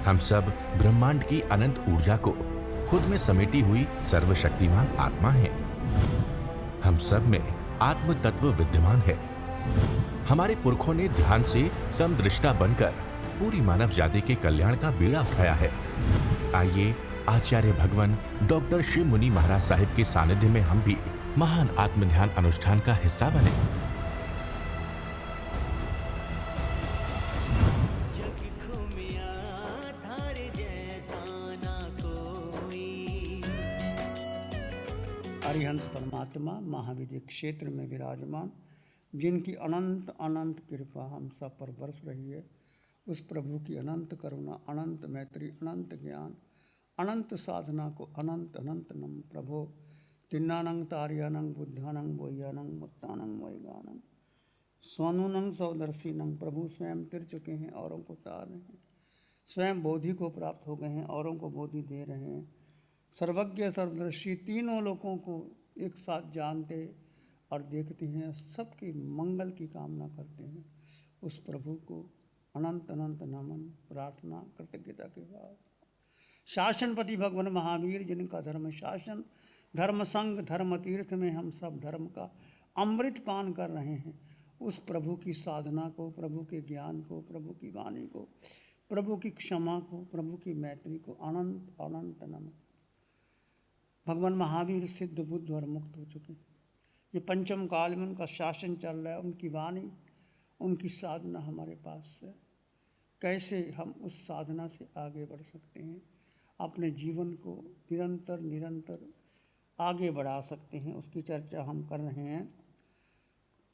हम सब ब्रह्मांड की अनंत ऊर्जा को खुद में समेटी हुई सर्वशक्तिमान आत्मा हैं। हम सब में आत्म तत्व विद्यमान है। हमारे पुरखों ने ध्यान से समदृष्टा बनकर पूरी मानव जाति के कल्याण का बीड़ा उठाया है। आइए आचार्य भगवान डॉक्टर शिव मुनि महाराज साहिब के सानिध्य में हम भी महान आत्म ध्यान अनुष्ठान का हिस्सा बने। अरिहंत परमात्मा महाविद्य क्षेत्र में विराजमान, जिनकी अनंत अनंत कृपा हम सब पर बरस रही है, उस प्रभु की अनंत करुणा, अनंत मैत्री, अनंत ज्ञान, अनंत साधना को अनंत अनंत नम प्रभो तिन्नानंग तार्यानंग बुद्धानंग बोह्यानंग मुक्तानंग वैगानंग स्वानुनंग सौदर्शीनंग। प्रभु स्वयं तिर चुके हैं, औरों को तार रहे हैं, स्वयं बोधि को प्राप्त हो गए हैं, औरों को बोधि दे रहे हैं। सर्वज्ञ सर्वदर्शी, तीनों लोगों को एक साथ जानते और देखते हैं, सबकी मंगल की कामना करते हैं। उस प्रभु को अनंत अनंत नमन, प्रार्थना, कृतज्ञता के बाद शासनपति भगवान महावीर, जिनका धर्म शासन, धर्म संग, धर्म तीर्थ में हम सब धर्म का अमृत पान कर रहे हैं, उस प्रभु की साधना को, प्रभु के ज्ञान को, प्रभु की वाणी को, प्रभु की क्षमा को, प्रभु की मैत्री को अनंत अनंत नमन। भगवान महावीर सिद्ध, बुद्ध और मुक्त हो चुके हैं। ये पंचम काल में उनका शासन चल रहा है, उनकी वाणी, उनकी साधना हमारे पास है। कैसे हम उस साधना से आगे बढ़ सकते हैं, अपने जीवन को निरंतर निरंतर आगे बढ़ा सकते हैं, उसकी चर्चा हम कर रहे हैं।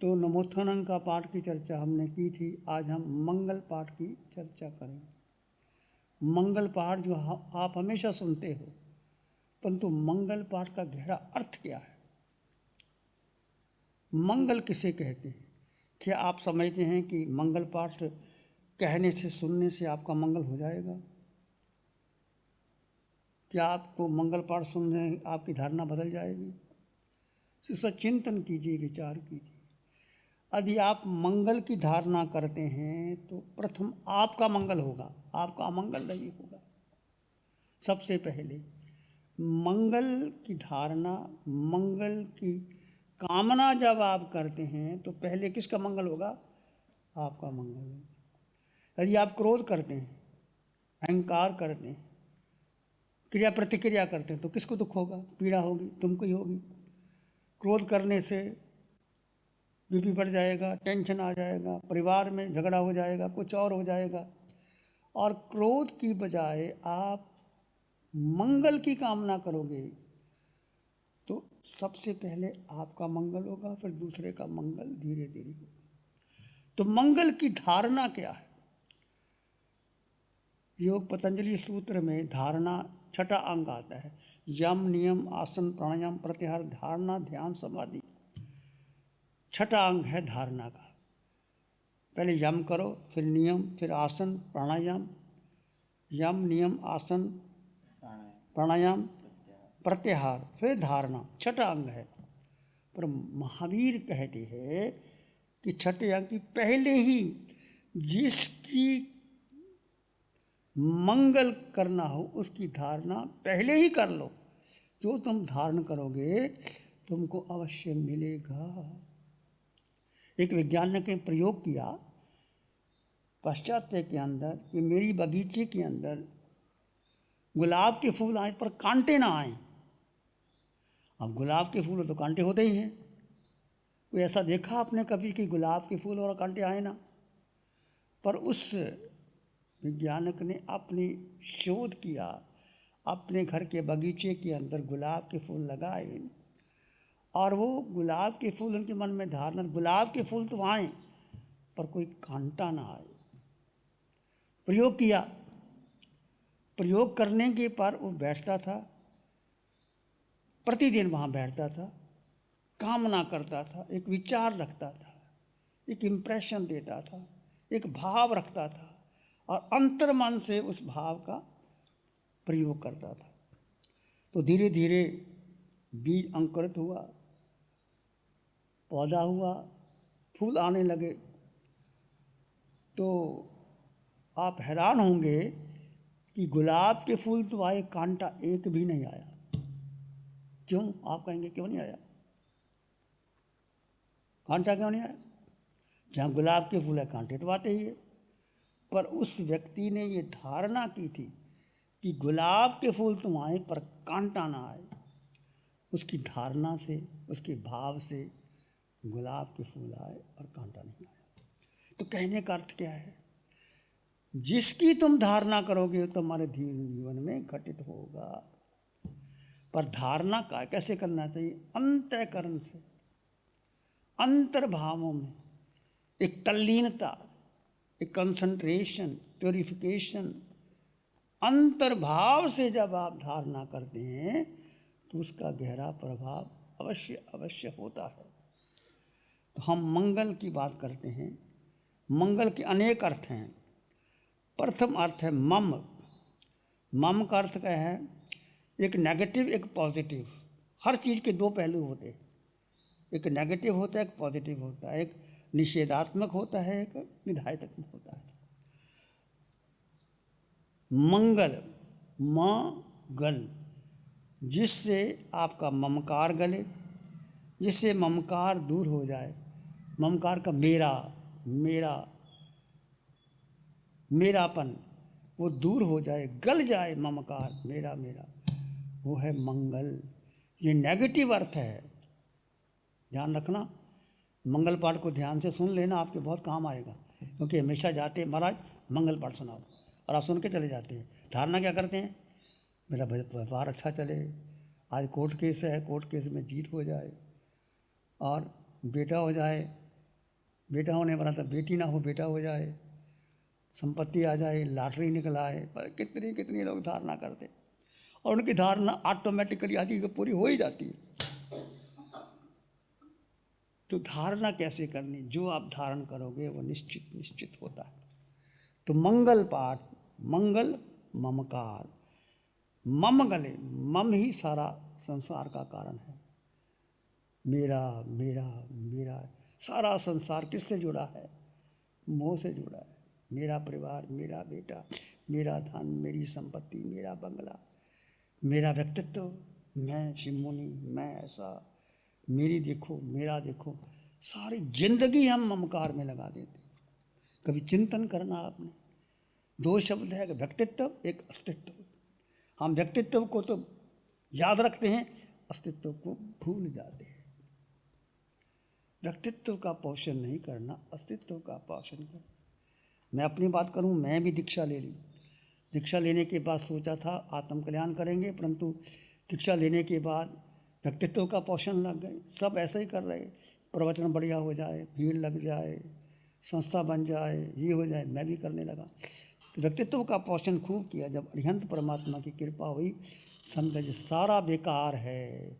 तो नमोत्थानम का पाठ की चर्चा हमने की थी, आज हम मंगल पाठ की चर्चा करेंगे। मंगल पाठ जो आप हमेशा सुनते हो, परंतु मंगल पाठ का गहरा अर्थ क्या है? मंगल किसे कहते हैं? क्या आप समझते हैं कि मंगल पाठ कहने से, सुनने से आपका मंगल हो जाएगा? क्या आपको मंगल पाठ सुनने आपकी धारणा बदल जाएगी? इस पर चिंतन कीजिए, विचार कीजिए। यदि आप मंगल की धारणा करते हैं तो प्रथम आपका मंगल होगा, आपका अमंगल नहीं होगा। सबसे पहले मंगल की धारणा, मंगल की कामना जब आप करते हैं तो पहले किसका मंगल होगा? आपका मंगल होगा। यदि आप क्रोध करते हैं, अहंकार करते हैं, क्रिया प्रतिक्रिया करते हैं, तो किसको दुख होगा, पीड़ा होगी? तुमको ही होगी। क्रोध करने से बीपी बढ़ जाएगा, टेंशन आ जाएगा, परिवार में झगड़ा हो जाएगा, कुछ और हो जाएगा। और क्रोध की बजाय आप मंगल की कामना करोगे तो सबसे पहले आपका मंगल होगा, फिर दूसरे का मंगल धीरे धीरे होगा। तो मंगल की धारणा क्या है? योग पतंजलि सूत्र में धारणा छठा अंग आता है। यम, नियम, आसन, प्राणायाम, प्रत्याहार, धारणा, ध्यान, समाधि। छठा अंग है धारणा का। पहले यम करो, फिर नियम, फिर आसन, प्राणायाम, यम, नियम, आसन, प्राणायाम, प्रत्याहार, फिर धारणा। छठा अंग है। पर महावीर कहते हैं कि छठे अंग की पहले ही जिसकी मंगल करना हो उसकी धारणा पहले ही कर लो। जो तुम धारण करोगे तुमको अवश्य मिलेगा। एक वैज्ञानिक ने प्रयोग किया पाश्चात्य के अंदर कि मेरी बगीचे के अंदर गुलाब के फूल आए पर कांटे ना आए। अब गुलाब के फूल तो कांटे होते ही हैं। कोई ऐसा देखा आपने कभी कि गुलाब के फूल और कांटे आए ना? पर उस वैज्ञानिक ने अपनी शोध किया, अपने घर के बगीचे के अंदर गुलाब के फूल लगाए और वो गुलाब के फूल उनके मन में धारणा, गुलाब के फूल तो आए पर कोई कांटा ना आए। प्रयोग किया, प्रयोग करने के पर वो बैठता था, प्रतिदिन वहाँ बैठता था, कामना करता था, एक विचार रखता था, एक इम्प्रेशन देता था, एक भाव रखता था और अंतर्मन से उस भाव का प्रयोग करता था। तो धीरे धीरे बीज अंकुरित हुआ, पौधा हुआ, फूल आने लगे। तो आप हैरान होंगे कि गुलाब के फूल तो आए, कांटा एक भी नहीं आया। क्यों? आप कहेंगे क्यों नहीं आया? कांटा क्यों नहीं आया? जहाँ गुलाब के फूल है कांटे तो आते ही है। पर उस व्यक्ति ने ये धारणा की थी कि गुलाब के फूल तो आए पर कांटा ना आए। उसकी धारणा से, उसके भाव से गुलाब के फूल आए और कांटा नहीं आया। तो कहने का अर्थ क्या है? जिसकी तुम धारणा करोगे वो तुम्हारे जीवन में घटित होगा। पर धारणा का कैसे करना चाहिए? अंतःकरण से, अंतर्भावों में एक तल्लीनता, एक कंसंट्रेशन, प्योरिफिकेशन, अंतर्भाव से जब आप धारणा करते हैं तो उसका गहरा प्रभाव अवश्य अवश्य होता है। तो हम मंगल की बात करते हैं। मंगल के अनेक अर्थ हैं। प्रथम अर्थ है मम। मम का अर्थ क्या है? एक नेगेटिव, एक पॉजिटिव। हर चीज़ के दो पहलू होते हैं, एक नेगेटिव होता है, एक पॉजिटिव होता है, एक निषेधात्मक होता है, एक विधायकात्मक होता है। मंगल, मंगल, जिससे आपका ममकार गले, जिससे ममकार दूर हो जाए, ममकार का मेरा मेरा मेरापन वो दूर हो जाए, गल जाए ममकार, मेरा मेरा, वो है मंगल। ये नेगेटिव अर्थ है, ध्यान रखना। मंगल पाठ को ध्यान से सुन लेना, आपके बहुत काम आएगा। क्योंकि हमेशा जाते हैं महाराज मंगल पाठ सुनाओ, और आप सुन के चले जाते हैं। धारणा क्या करते हैं? मेरा व्यापार अच्छा चले, आज कोर्ट केस है, कोर्ट केस में जीत हो जाए, और बेटा हो जाए, बेटा होने वाला था बेटी ना हो, बेटा हो जाए, संपत्ति आ जाए, लॉटरी निकल आए। पर कितनी कितनी लोग धारणा करते, और उनकी धारणा ऑटोमेटिकली आदि पूरी हो ही जाती है। तो धारणा कैसे करनी? जो आप धारण करोगे वो निश्चित निश्चित होता है। तो मंगल पाठ, मंगल ममकार, मम गले, मम ही सारा संसार का कारण है। मेरा मेरा मेरा, सारा संसार किससे जुड़ा है? मोह से जुड़ा है। मेरा परिवार, मेरा बेटा, मेरा धन, मेरी संपत्ति, मेरा बंगला, मेरा व्यक्तित्व, मैं शिवमुनि, मैं ऐसा, मेरी देखो, मेरा देखो, सारी जिंदगी हम ममकार में लगा देते। कभी चिंतन करना आपने, दो शब्द है, व्यक्तित्व, एक अस्तित्व। हम व्यक्तित्व को तो याद रखते हैं, अस्तित्व को भूल जाते हैं। व्यक्तित्व का पोषण नहीं करना, अस्तित्व का पोषण करना। मैं अपनी बात करूं, मैं भी दीक्षा ले ली। दीक्षा लेने के बाद सोचा था आत्म कल्याण करेंगे, परंतु दीक्षा लेने के बाद व्यक्तित्व का पोषण लग गए। सब ऐसे ही कर रहे, प्रवचन बढ़िया हो जाए, भीड़ लग जाए, संस्था बन जाए, ये हो जाए, मैं भी करने लगा। तो व्यक्तित्व का पोषण खूब किया। जब अरिहंत परमात्मा की कृपा हुई, समझ सारा बेकार है,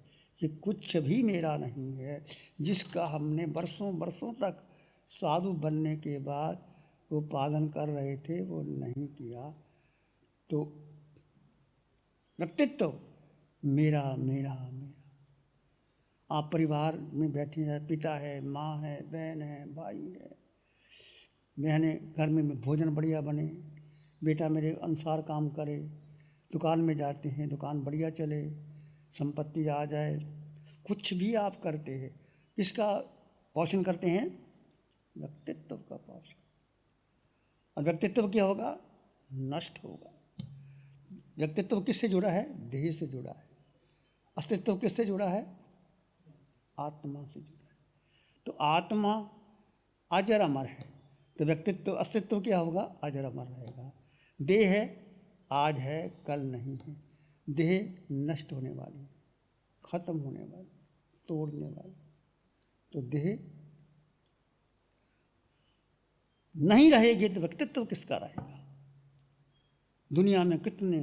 ये कुछ भी मेरा नहीं है। जिसका हमने वर्षों वर्षों तक साधु बनने के बाद वो पालन कर रहे थे, वो नहीं किया। तो व्यक्तित्व मेरा मेरा मेरा। आप परिवार में बैठे हैं, पिता है, माँ है, बहन है, भाई है, बहने घर में भोजन बढ़िया बने, बेटा मेरे अनुसार काम करे, दुकान में जाते हैं, दुकान बढ़िया चले, संपत्ति आ जाए, कुछ भी आप करते हैं, किसका पोषण करते हैं? व्यक्तित्व का पोषण। और व्यक्तित्व क्या होगा? नष्ट होगा। व्यक्तित्व किससे जुड़ा है? देह से जुड़ा है। अस्तित्व किससे जुड़ा है? आत्मा से जुड़ा है। तो आत्मा अजर अमर है, तो व्यक्तित्व, अस्तित्व क्या होगा? अजर अमर रहेगा। देह है, आज है, कल नहीं है। देह नष्ट होने वाली, खत्म होने वाली, तोड़ने वाली। तो देह नहीं रहेगी तो व्यक्तित्व किसका रहेगा? दुनिया में कितने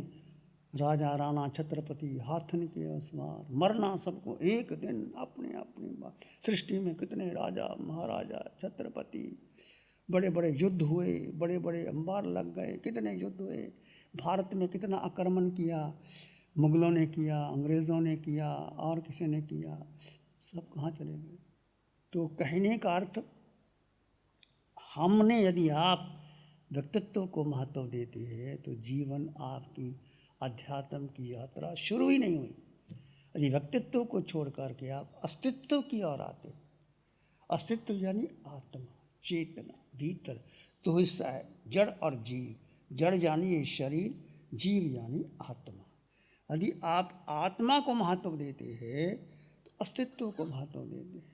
राजा, राणा, छत्रपति, हाथन के असवार, मरना सबको एक दिन, अपने अपनी बात। सृष्टि में कितने राजा, महाराजा, छत्रपति, बड़े बड़े युद्ध हुए, बड़े बड़े अंबार लग गए, कितने युद्ध हुए। भारत में कितना आक्रमण किया, मुगलों ने किया, अंग्रेज़ों ने किया, और किसी ने किया, सब कहाँ चले गए। तो कहने का अर्थ, हमने, यदि आप व्यक्तित्व को महत्व देते हैं तो जीवन आपकी अध्यात्म की यात्रा शुरू ही नहीं हुई। यदि व्यक्तित्व को छोड़ करके आप अस्तित्व की ओर आते, अस्तित्व यानी आत्मा, चेतना, भीतर दो हिस्सा है, जड़ और जीव। जड़ यानी ये शरीर, जीव यानी आत्मा। यदि आप आत्मा को महत्व देते हैं तो अस्तित्व को महत्व देते हैं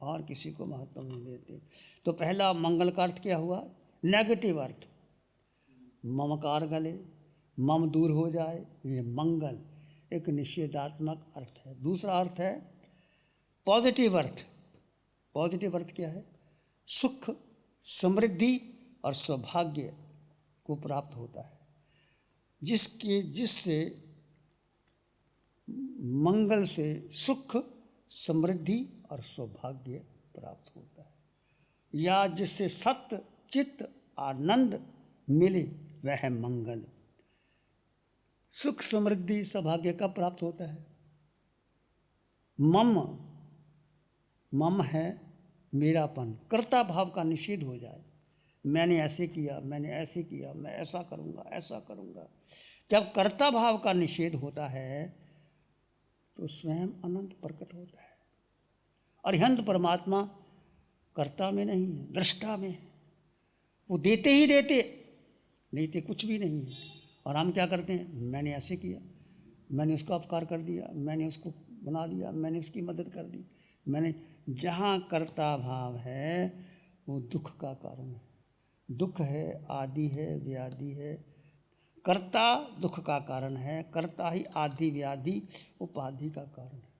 और किसी को महत्व नहीं देते। तो पहला मंगल का अर्थ क्या हुआ? नेगेटिव अर्थ, ममकार गले, मम दूर हो जाए, ये मंगल एक निषेधात्मक अर्थ है। दूसरा अर्थ है पॉजिटिव अर्थ। पॉजिटिव अर्थ क्या है? सुख, समृद्धि और सौभाग्य को प्राप्त होता है, जिससे मंगल से सुख, समृद्धि और सौभाग्य प्राप्त होता है, या जिससे सत्य, चित्त, आनंद मिले वह है मंगल। सुख, समृद्धि, सौभाग्य कब प्राप्त होता है? मम है मेरापन, कर्ता भाव का निषेध हो जाए। मैंने ऐसे किया, मैंने ऐसे किया, मैं ऐसा करूँगा, ऐसा करूँगा। जब कर्ता भाव का निषेध होता है तो स्वयं अनंत प्रकट होता है। अरिहंत परमात्मा कर्ता में नहीं है, दृष्टा में है। वो देते ही देते, लेते कुछ भी नहीं है। और हम क्या करते हैं? मैंने ऐसे किया, मैंने उसका उपकार कर दिया, मैंने उसको बना दिया, मैंने उसकी मदद कर दी। मैंने जहाँ कर्ता भाव है वो दुख का कारण है। दुख है, आदि है, व्याधि है। कर्ता दुख का कारण है, कर्ता ही आदि व्याधि उपाधि का कारण है।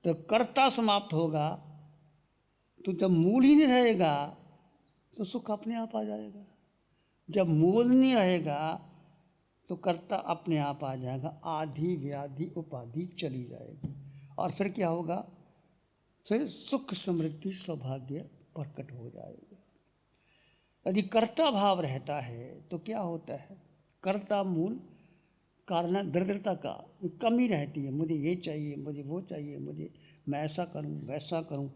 तो कर्ता समाप्त होगा तो जब मूल ही नहीं रहेगा तो सुख अपने आप आ जाएगा। जब मूल नहीं रहेगा तो कर्ता अपने आप आ जाएगा, आदि व्याधि उपाधि चली जाएगी। और फिर क्या होगा? फिर सुख, समृद्धि, सौभाग्य प्रकट हो जाएगा। यदि कर्ता भाव रहता है तो क्या होता है? कर्ता मूल कारण दरिद्रता का कमी रहती है। मुझे ये चाहिए, मुझे वो चाहिए, मुझे मैं ऐसा करूं, वैसा करूं।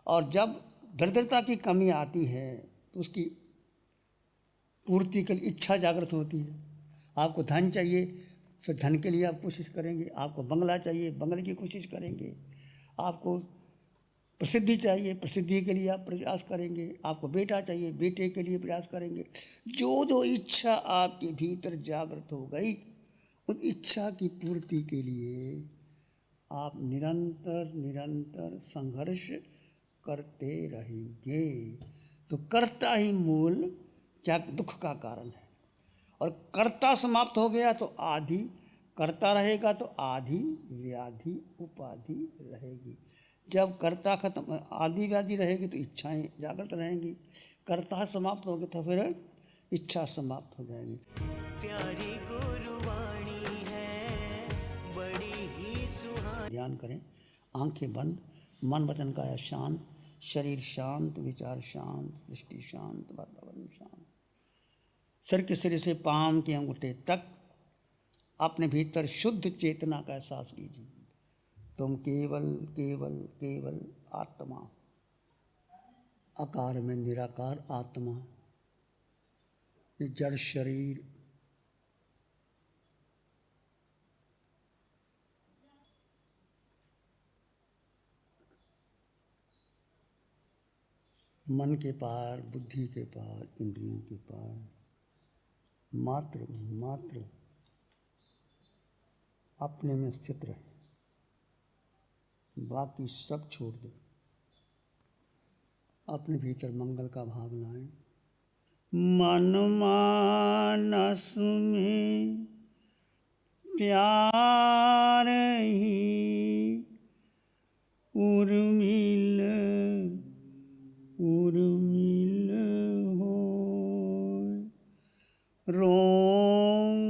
और जब दरिद्रता की कमी आती है तो उसकी पूर्ति के लिए इच्छा जागृत होती है। आपको धन चाहिए, फिर धन के लिए आप कोशिश करेंगे। आपको बंगला चाहिए, बंगले की कोशिश करेंगे। आपको प्रसिद्धि चाहिए, प्रसिद्धि के लिए आप प्रयास करेंगे। आपको बेटा चाहिए, बेटे के लिए प्रयास करेंगे। जो जो इच्छा आपके भीतर जागृत हो गई, उस इच्छा की पूर्ति के लिए आप निरंतर निरंतर संघर्ष करते रहेंगे। तो कर्ता ही मूल क्या दुख का कारण है। और कर्ता समाप्त हो गया तो आदि, कर्ता रहेगा तो आदि व्याधि उपाधि रहेगी। जब कर्ता खत्म, आदि व्याधि रहेगी तो इच्छाएं जागृत रहेंगी। कर्ता समाप्त हो गया तो फिर इच्छा समाप्त हो जाएगी। प्यारी गुरुवाणी है, बड़ी ही सुहानी। ध्यान करें, आंखें बंद, मन वचन काया शांत, शरीर शांत, विचार शांत, दृष्टि शांत, वातावरण शांत। सिर के सिरे से पांव के अंगूठे तक अपने भीतर शुद्ध चेतना का एहसास कीजिए। तुम केवल केवल केवल आत्मा, आकार में निराकार आत्मा। ये जड़ शरीर मन के पार, बुद्धि के पार, इंद्रियों के पार मात्र मात्र अपने में स्थित रहे, बाकी सब छोड़ दो। अपने भीतर मंगल का भाव लाएं। मन मानस में प्यार ही उर्मिल उर्मिल हो, रोम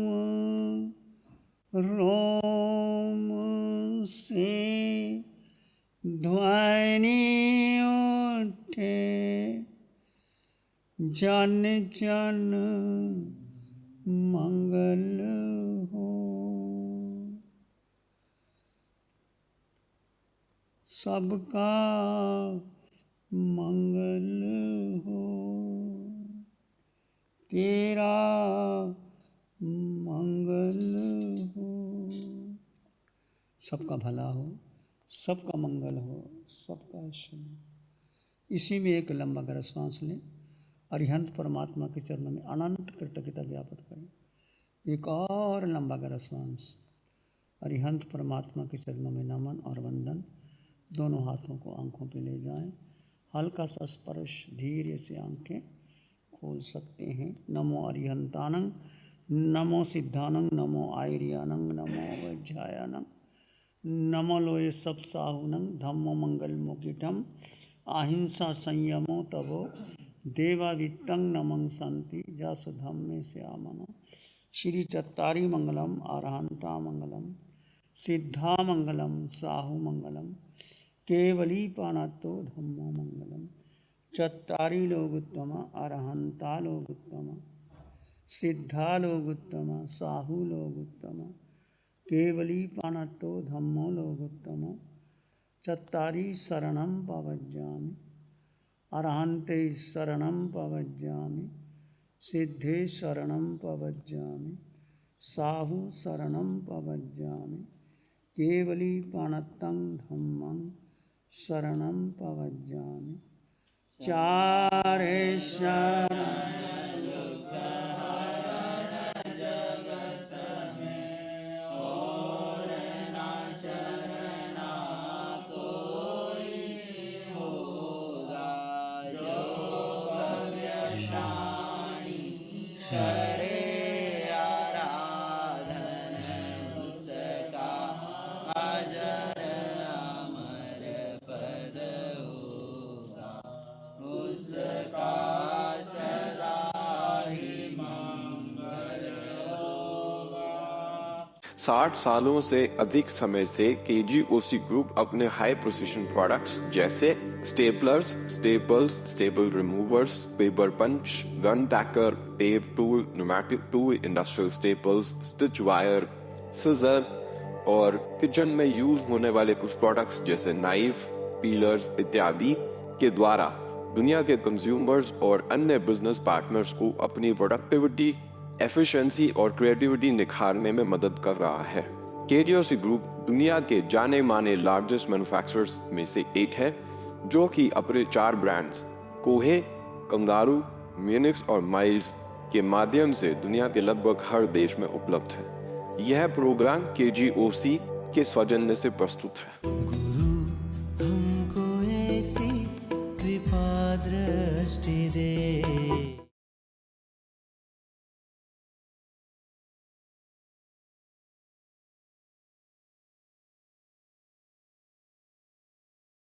रोम से ध्वनि उठे, जन जन मंगल हो। सबका मंगल हो। तेरा मंगल हो। सबका भला हो, सबका मंगल हो, सबका शुभ। इसी में एक लंबा गहरा सांस लें। अरिहंत परमात्मा के चरणों में अनंत कृतज्ञता ज्ञापित करें। एक और लंबा गहरा सांस। अरिहंत परमात्मा के चरणों में नमन और वंदन। दोनों हाथों को आंखों पे ले जाएं। हल्का सा स्पर्श, धीरे से आंखें खोल सकते हैं। नमो अरिहंतानंग, नमो सिद्धानंग, नमो आयर्यानंग, नमो वैज्ञायानंग, नमो लोये सब साहुनंग, धम्मो मंगल मुकिटम, अहिंसा संयमो तवो देवावित्तं नमं शांति जस धम्मे श्यामनो। श्री चत्तारी मंगलम, अरहंता मंगलम, सिद्धा मंगलम, साहु मंगलम, केवली पानातो धम्मो मंगलम। चत्तारी लोगुत्तम, अरहंता लोगुत्तम, सिद्धा लोगुत्तम, साहु लोगुत्तम, केवली पानातो धम्मो लोगुत्तम। चत्तारी शरणं पवज्जामि, अरहंते शरणं पवज्जामि, सिद्धे शरणं पवज्जामि, साहु शरणं पवज्जामि, केवली पाणत्तं धम्मं शरणं पवज्जामि। चारे शरण साठ सालों से अधिक समय से केजीओसी ग्रुप अपने हाई प्रिसिशन प्रोडक्ट्स जैसे staplers, staples, staple removers, paper punch, gun tacker, tape tool, pneumatic tool, industrial staples, stitch wire, scissor और किचन में यूज होने वाले कुछ प्रोडक्ट्स जैसे नाइफ, पीलर्स इत्यादि के द्वारा दुनिया के कंज्यूमर्स और अन्य बिजनेस पार्टनर्स को अपनी प्रोडक्टिविटी, एफिशिएंसी और क्रिएटिविटी निखारने में मदद कर रहा है। केजीओसी ग्रुप दुनिया के जाने माने लार्जेस्ट मैन्युफैक्चरर्स में से एक है, जो कि अपने 4 ब्रांड्स कोहे, कंगारू, म्यूनिक्स और माइल्स के माध्यम से दुनिया के लगभग हर देश में उपलब्ध है। यह प्रोग्राम केजीओसी के सौजन्य से प्रस्तुत है। गुरु हमको ऐसी कृपा दृष्टि दे।